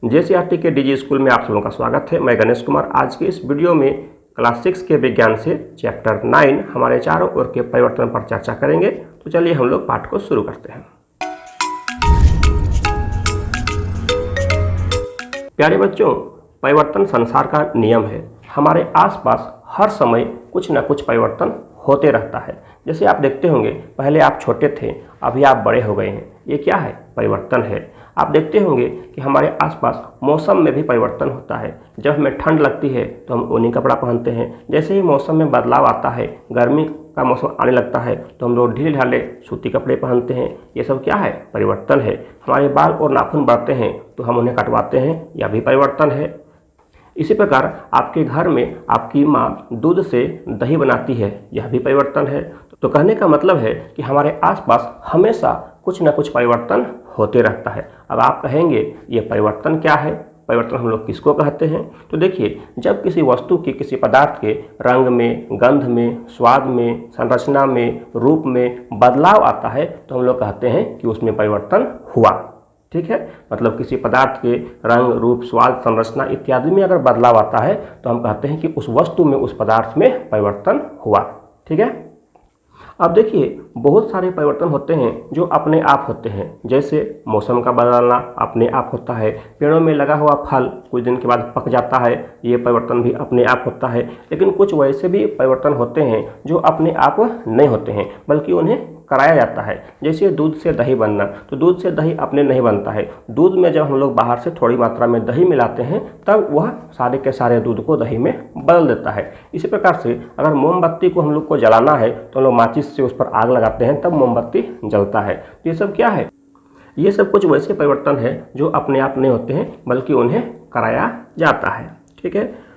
JCERT के DG school में आप सबों का स्वागत है। मैं गणेश कुमार। आज के इस वीडियो में क्लास 6 के विज्ञान से चैप्टर 9 हमारे चारों ओर के परिवर्तन पर चर्चा करेंगे। तो चलिए हम लोग पाठ को शुरू करते हैं। प्यारे बच्चों, परिवर्तन संसार का नियम है। हमारे आसपास हर समय कुछ न कुछ परिवर्तन होते रहता है। जैसे आप देखते होंगे, पहले आप छोटे थे, अभी आप बड़े हो गए हैं। ये क्या है? परिवर्तन है। आप देखते होंगे कि हमारे आसपास मौसम में भी परिवर्तन होता है। जब हमें ठंड लगती है तो हम ऊनी कपड़ा पहनते हैं। जैसे ही मौसम में बदलाव आता है, गर्मी का मौसम आने लगता है, तो हम लोग ढीले ढाले सूती कपड़े पहनते हैं। ये सब क्या है? परिवर्तन है। हमारे बाल और नाखून बढ़ते हैं तो हम उन्हें कटवाते हैं, यह भी परिवर्तन है। इसी प्रकार आपके घर में आपकी माँ दूध से दही बनाती है, यह भी परिवर्तन है। तो कहने का मतलब है कि हमारे आसपास हमेशा कुछ न कुछ परिवर्तन होते रहता है। अब आप कहेंगे ये परिवर्तन क्या है? परिवर्तन हम लोग किसको कहते हैं? तो देखिए, जब किसी वस्तु की, किसी पदार्थ के रंग में, गंध में, स्वाद में, संरचना में, रूप में बदलाव आता है तो हम लोग कहते हैं कि उसमें परिवर्तन हुआ। ठीक है, मतलब किसी पदार्थ के रंग, रूप, स्वाद, संरचना इत्यादि में अगर बदलाव आता है तो हम कहते हैं कि उस वस्तु में, उस पदार्थ में परिवर्तन हुआ। ठीक है। अब देखिए, बहुत सारे परिवर्तन होते हैं जो अपने आप होते हैं। जैसे मौसम का बदलना अपने आप होता है। पेड़ों में लगा हुआ फल कुछ दिन के बाद पक जाता है, ये परिवर्तन भी अपने आप होता है। लेकिन कुछ वैसे भी परिवर्तन होते हैं जो अपने आप नहीं होते हैं, बल्कि उन्हें कराया जाता है। जैसे दूध से दही बनना, तो दूध से दही अपने नहीं बनता है। दूध में जब हम लोग बाहर से थोड़ी मात्रा में दही मिलाते हैं तब वह सारे के सारे दूध को दही में बदल देता है। इसी प्रकार से अगर मोमबत्ती को हम लोग को जलाना है तो हम लोग माचिस से उस पर आग लगाते हैं, तब मोमबत्ती जलता है। तो ये सब क्या है? ये सब कुछ वैसे परिवर्तन है जो अपने आप नहीं होते हैं, बल्कि उन्हें कराया जाता है। ठीक है।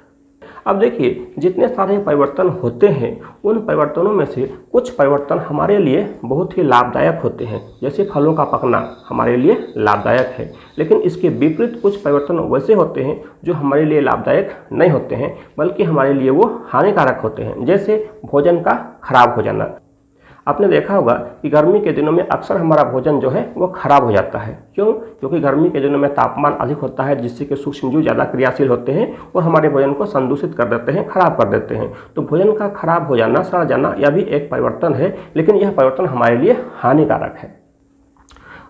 अब देखिए, जितने सारे परिवर्तन होते हैं उन परिवर्तनों में से कुछ परिवर्तन हमारे लिए बहुत ही लाभदायक होते हैं। जैसे फलों का पकना हमारे लिए लाभदायक है, लेकिन इसके विपरीत कुछ परिवर्तन वैसे होते हैं जो हमारे लिए लाभदायक नहीं होते हैं, बल्कि हमारे लिए वो हानिकारक होते हैं। जैसे भोजन का खराब हो जाना। आपने देखा होगा कि गर्मी के दिनों में अक्सर हमारा भोजन जो है वो खराब हो जाता है। क्यों? क्योंकि गर्मी के दिनों में तापमान अधिक होता है, जिससे कि सूक्ष्मजीव ज़्यादा क्रियाशील होते हैं और हमारे भोजन को संदूषित कर देते हैं, खराब कर देते हैं। तो भोजन का खराब हो जाना, सड़ जाना, यह भी एक परिवर्तन है, लेकिन यह परिवर्तन हमारे लिए हानिकारक है।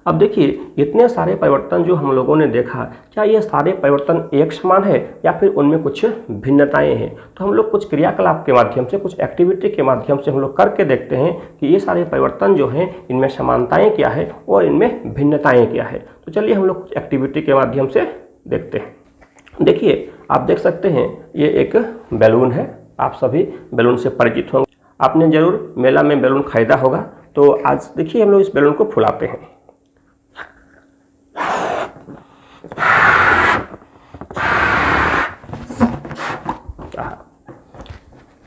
अब देखिए, इतने सारे परिवर्तन जो हम लोगों ने देखा, क्या ये सारे परिवर्तन एक समान है या फिर उनमें कुछ भिन्नताएं हैं? तो हम लोग कुछ क्रियाकलाप के माध्यम से, कुछ एक्टिविटी के माध्यम से हम लोग करके देखते हैं कि ये सारे परिवर्तन जो हैं इनमें समानताएं क्या है और इनमें भिन्नताएं क्या है। तो चलिए हम लोग कुछ एक्टिविटी के माध्यम से देखते हैं। देखिए, आप देख सकते हैं ये एक बैलून है। आप सभी बैलून से परिचित होंगे, आपने जरूर मेला में बैलून खरीदा होगा। तो आज देखिए, हम लोग इस बैलून को फुलाते हैं।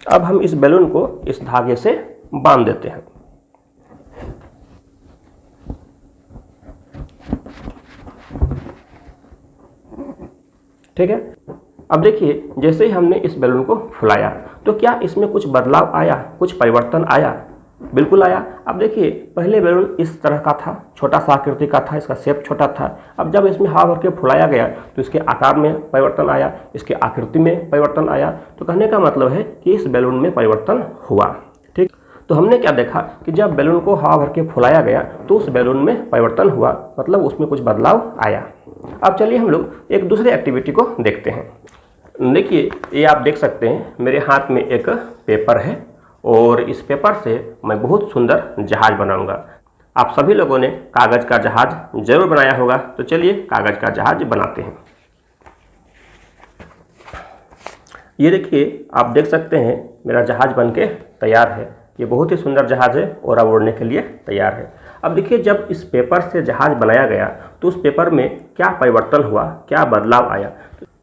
अब हम इस बैलून को इस धागे से बांध देते हैं। ठीक है। अब देखिए, जैसे ही हमने इस बैलून को फुलाया तो क्या इसमें कुछ बदलाव आया, कुछ परिवर्तन आया? बिल्कुल आया। अब देखिए, पहले बैलून इस तरह का था, छोटा सा आकृति का था, इसका शेप छोटा था। अब जब इसमें हवा भर के फुलाया गया तो इसके आकार में परिवर्तन आया, इसके आकृति में परिवर्तन आया। तो कहने का मतलब है कि इस बैलून में परिवर्तन हुआ। ठीक। तो हमने क्या देखा कि जब बैलून को हवा भर के फुलाया गया तो उस बैलून में परिवर्तन हुआ, मतलब उसमें कुछ बदलाव आया। अब चलिए हम लोग एक दूसरे एक्टिविटी को देखते हैं। देखिए, ये आप देख सकते हैं, मेरे हाथ में एक पेपर है और इस पेपर से मैं बहुत सुंदर जहाज बनाऊंगा। आप सभी लोगों ने कागज़ का जहाज जरूर बनाया होगा। तो चलिए कागज़ का जहाज बनाते हैं। ये देखिए, आप देख सकते हैं मेरा जहाज बनके तैयार है। ये बहुत ही सुंदर जहाज है और अब उड़ने के लिए तैयार है। अब देखिए, जब इस पेपर से जहाज बनाया गया तो उस पेपर में क्या परिवर्तन हुआ, क्या बदलाव आया?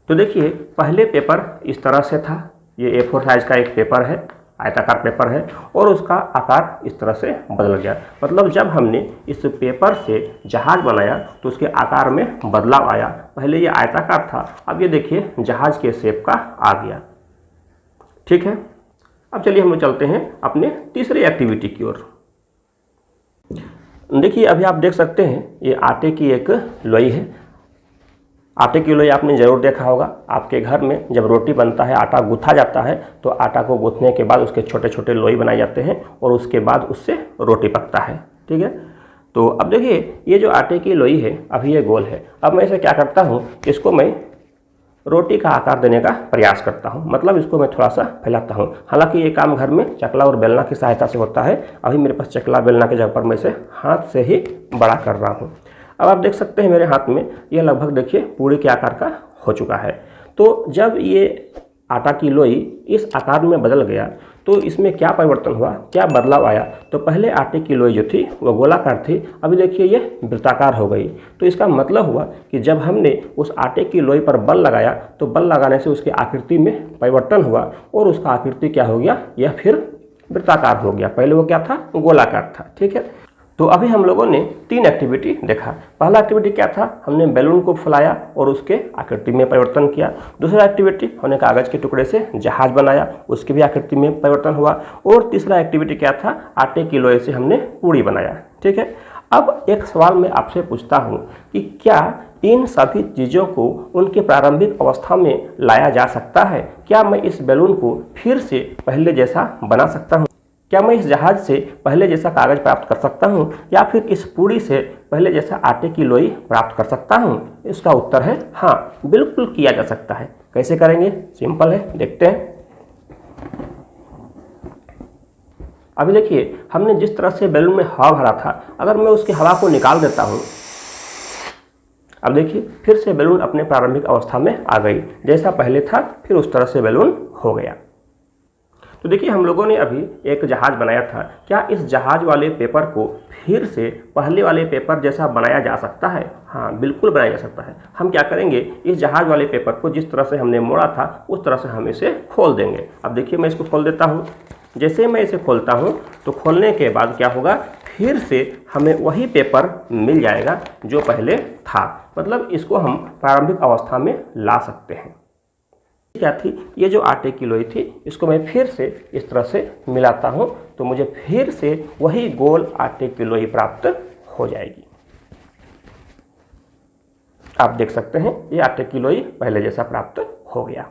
तो देखिए, पहले पेपर इस तरह से था। ये A4 साइज का एक पेपर है, आयताकार पेपर है, और उसका आकार इस तरह से बदल गया। मतलब जब हमने इस पेपर से जहाज बनाया तो उसके आकार में बदलाव आया। पहले ये आयताकार था, अब ये देखिए जहाज के शेप का आ गया। ठीक है। अब चलिए हम लोग चलते हैं अपने तीसरी एक्टिविटी की ओर। देखिए, अभी आप देख सकते हैं ये आटे की एक लोई है। आटे की लोई आपने ज़रूर देखा होगा। आपके घर में जब रोटी बनता है, आटा गूँथा जाता है, तो आटा को गूँथने के बाद उसके छोटे छोटे लोई बनाए जाते हैं और उसके बाद उससे रोटी पकता है। ठीक है, तो अब देखिए ये जो आटे की लोई है अभी ये गोल है। अब मैं इसे क्या करता हूँ, इसको मैं रोटी का आकार देने का प्रयास करता हूँ, मतलब इसको मैं थोड़ा सा फैलाता हूँ। हालांकि ये काम घर में चकला और बेलना की सहायता से होता है। अभी मेरे पास चकला बेलना के जगह पर मैं इसे हाथ से ही बड़ा कर रहा हूँ। अब आप देख सकते हैं मेरे हाथ में ये लगभग देखिए पूरी के आकार का हो चुका है। तो जब ये आटा की लोई इस आकार में बदल गया तो इसमें क्या परिवर्तन हुआ, क्या बदलाव आया। तो पहले आटे की लोई जो थी वो गोलाकार थी, अभी देखिए ये वृत्ताकार हो गई। तो इसका मतलब हुआ कि जब हमने उस आटे की लोई पर बल लगाया तो बल लगाने से उसकी आकृति में परिवर्तन हुआ और उसका आकृति क्या हो गया, यह फिर वृत्ताकार हो गया। पहले वो क्या था, गोलाकार था। ठीक है, तो अभी हम लोगों ने 3 एक्टिविटी देखा। पहला एक्टिविटी क्या था, हमने बैलून को फुलाया और उसके आकृति में परिवर्तन किया। दूसरा एक्टिविटी हमने कागज़ के टुकड़े से जहाज बनाया, उसकी भी आकृति में परिवर्तन हुआ। और तीसरा एक्टिविटी क्या था, आटे की लोई से हमने पूड़ी बनाया। ठीक है, अब एक सवाल मैं आपसे पूछता हूँ कि क्या इन सभी चीज़ों को उनके प्रारंभिक अवस्था में लाया जा सकता है? क्या मैं इस बैलून को फिर से पहले जैसा बना सकता हूँ? क्या मैं इस जहाज से पहले जैसा कागज़ प्राप्त कर सकता हूँ या फिर इस पूड़ी से पहले जैसा आटे की लोई प्राप्त कर सकता हूँ? इसका उत्तर है हाँ, बिल्कुल किया जा सकता है। कैसे करेंगे, सिंपल है, देखते हैं। अभी देखिए हमने जिस तरह से बैलून में हवा भरा था, अगर मैं उसकी हवा को निकाल देता हूँ, अब देखिए फिर से बैलून अपने प्रारंभिक अवस्था में आ गई। जैसा पहले था फिर उस तरह से बैलून हो गया। तो देखिए हम लोगों ने अभी एक जहाज बनाया था। क्या इस जहाज वाले पेपर को फिर से पहले वाले पेपर जैसा बनाया जा सकता है? हाँ, बिल्कुल बनाया जा सकता है। हम क्या करेंगे, इस जहाज वाले पेपर को जिस तरह से हमने मोड़ा था उस तरह से हम इसे खोल देंगे। अब देखिए मैं इसको खोल देता हूँ। जैसे मैं इसे खोलता हूँ तो खोलने के बाद क्या होगा, फिर से हमें वही पेपर मिल जाएगा जो पहले था। मतलब इसको हम प्रारंभिक अवस्था में ला सकते हैं। क्या थी, ये जो आटे की लोई थी, इसको मैं फिर से इस तरह से मिलाता हूँ तो मुझे फिर से वही गोल आटे की लोई प्राप्त हो जाएगी। आप देख सकते हैं ये आटे की लोई पहले जैसा प्राप्त हो गया।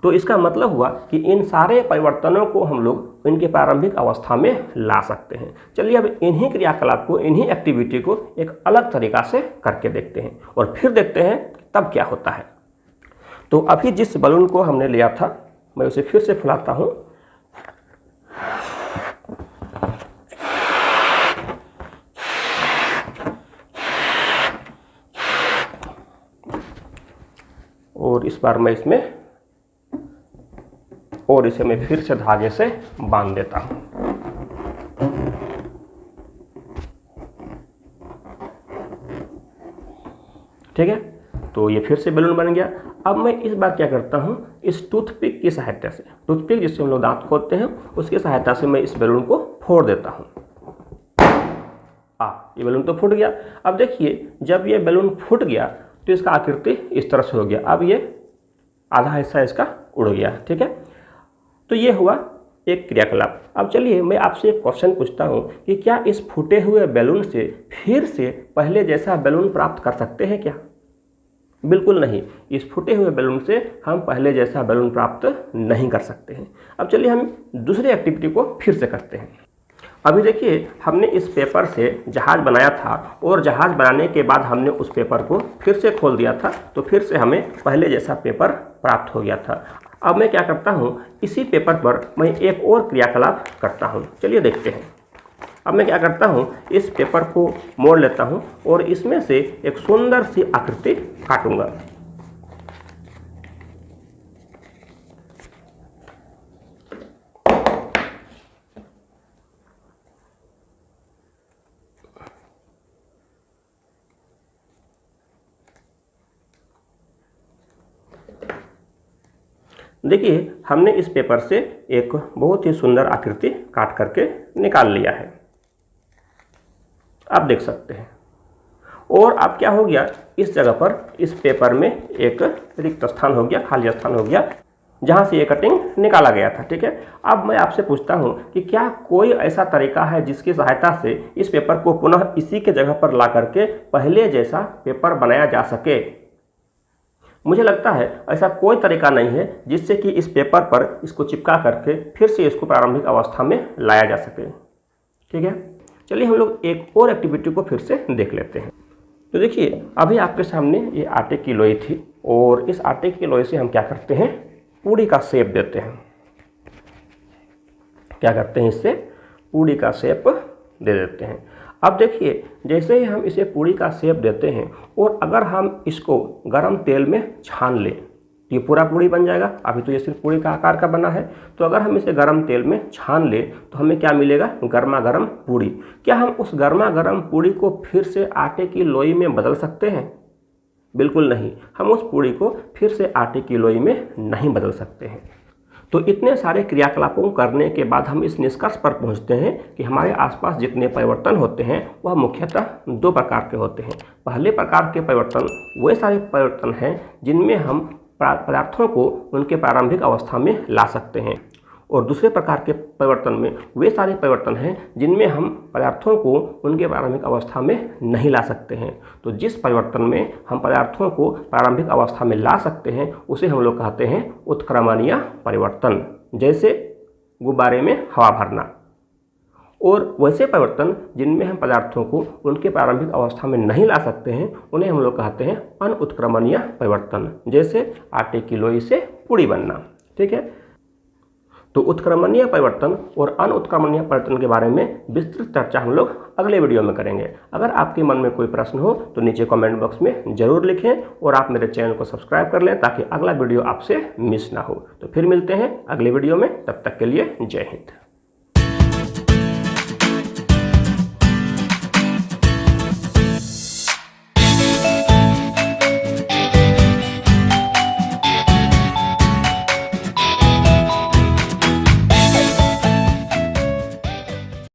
तो इसका मतलब हुआ कि इन सारे परिवर्तनों को हम लोग इनके प्रारंभिक अवस्था में ला सकते हैं। चलिए अब इन्हीं क्रियाकलाप को, इन्हीं एक्टिविटी को एक अलग तरीका से करके देखते हैं और फिर देखते हैं तब क्या होता है। तो अभी जिस बलून को हमने लिया था मैं उसे फिर से फुलाता हूँ। और इस बार मैं इसमें और इसे मैं फिर से धागे से बांध देता हूँ। ठीक है, तो ये फिर से बैलून बन गया। अब मैं इस बार क्या करता हूँ, इस टूथपिक की सहायता से, टूथपिक जिससे हम लोग दांत खोदते हैं उसकी सहायता से मैं इस बैलून को फोड़ देता हूँ। ये बैलून तो फूट गया। अब देखिए जब ये बैलून फूट गया तो इसका आकृति इस तरह से हो गया। अब ये आधा हिस्सा इसका उड़ गया। ठीक है, तो ये हुआ एक क्रियाकलाप। अब चलिए मैं आपसे एक क्वेश्चन पूछता हूँ कि क्या इस फूटे हुए बैलून से फिर से पहले जैसा बैलून प्राप्त कर सकते हैं क्या? बिल्कुल नहीं, इस फूटे हुए बैलून से हम पहले जैसा बैलून प्राप्त नहीं कर सकते हैं। अब चलिए हम दूसरी एक्टिविटी को फिर से करते हैं। अभी देखिए हमने इस पेपर से जहाज बनाया था और जहाज बनाने के बाद हमने उस पेपर को फिर से खोल दिया था तो फिर से हमें पहले जैसा पेपर प्राप्त हो गया था। अब मैं क्या करता हूँ, इसी पेपर पर मैं एक और क्रियाकलाप करता हूँ। चलिए देखते हैं। अब मैं क्या करता हूँ, इस पेपर को मोड़ लेता हूँ और इसमें से एक सुंदर सी आकृति काटूंगा। देखिए हमने इस पेपर से एक बहुत ही सुंदर आकृति काट करके निकाल लिया है, आप देख सकते हैं। और अब क्या हो गया, इस जगह पर इस पेपर में एक रिक्त स्थान हो गया, खाली स्थान हो गया जहाँ से ये कटिंग निकाला गया था। ठीक है, अब मैं आपसे पूछता हूँ कि क्या कोई ऐसा तरीका है जिसकी सहायता से इस पेपर को पुनः इसी के जगह पर ला करके पहले जैसा पेपर बनाया जा सके? मुझे लगता है ऐसा कोई तरीका नहीं है जिससे कि इस पेपर पर इसको चिपका करके फिर से इसको प्रारंभिक अवस्था में लाया जा सके। ठीक है, चलिए हम लोग एक और एक्टिविटी को फिर से देख लेते हैं। तो देखिए, अभी आपके सामने ये आटे की लोई थी और इस आटे की लोई से हम क्या करते हैं, पूड़ी का शेप देते हैं। क्या करते हैं, इससे पूड़ी का शेप दे देते हैं। अब देखिए, जैसे ही हम इसे पूड़ी का शेप देते हैं और अगर हम इसको गर्म तेल में छान लें, ये पूरा पूड़ी बन जाएगा। अभी तो ये सिर्फ पूड़ी का आकार का बना है, तो अगर हम इसे गर्म तेल में छान लें तो हमें क्या मिलेगा, गर्मा गर्म पूड़ी। क्या हम उस गर्मा गर्म पूड़ी को फिर से आटे की लोई में बदल सकते हैं? बिल्कुल नहीं, हम उस पूड़ी को फिर से आटे की लोई में नहीं बदल सकते हैं। तो इतने सारे क्रियाकलापों करने के बाद हम इस निष्कर्ष पर पहुंचते हैं कि हमारे आसपास जितने परिवर्तन होते हैं वह मुख्यतः दो प्रकार के होते हैं। पहले प्रकार के परिवर्तन वे सारे परिवर्तन हैं जिनमें हम पदार्थों को उनके प्रारंभिक अवस्था में ला सकते हैं, और दूसरे प्रकार के परिवर्तन में वे सारे परिवर्तन हैं जिनमें हम पदार्थों को उनके प्रारंभिक अवस्था में नहीं ला सकते हैं। तो जिस परिवर्तन में हम पदार्थों को प्रारंभिक अवस्था में ला सकते हैं उसे हम लोग कहते हैं उत्क्रमणीय परिवर्तन, जैसे गुब्बारे में हवा भरना। और वैसे परिवर्तन जिनमें हम पदार्थों को उनके प्रारंभिक अवस्था में नहीं ला सकते हैं उन्हें हम लोग कहते हैं अनुत्क्रमणीय परिवर्तन, जैसे आटे की लोई से पूड़ी बनना। ठीक है, तो उत्क्रमणीय परिवर्तन और अनुत्क्रमणीय परिवर्तन के बारे में विस्तृत चर्चा हम लोग अगले वीडियो में करेंगे। अगर आपके मन में कोई प्रश्न हो तो नीचे कमेंट बॉक्स में ज़रूर लिखें और आप मेरे चैनल को सब्सक्राइब कर लें ताकि अगला वीडियो आपसे मिस ना हो। तो फिर मिलते हैं अगले वीडियो में, तब तक के लिए जय हिंद।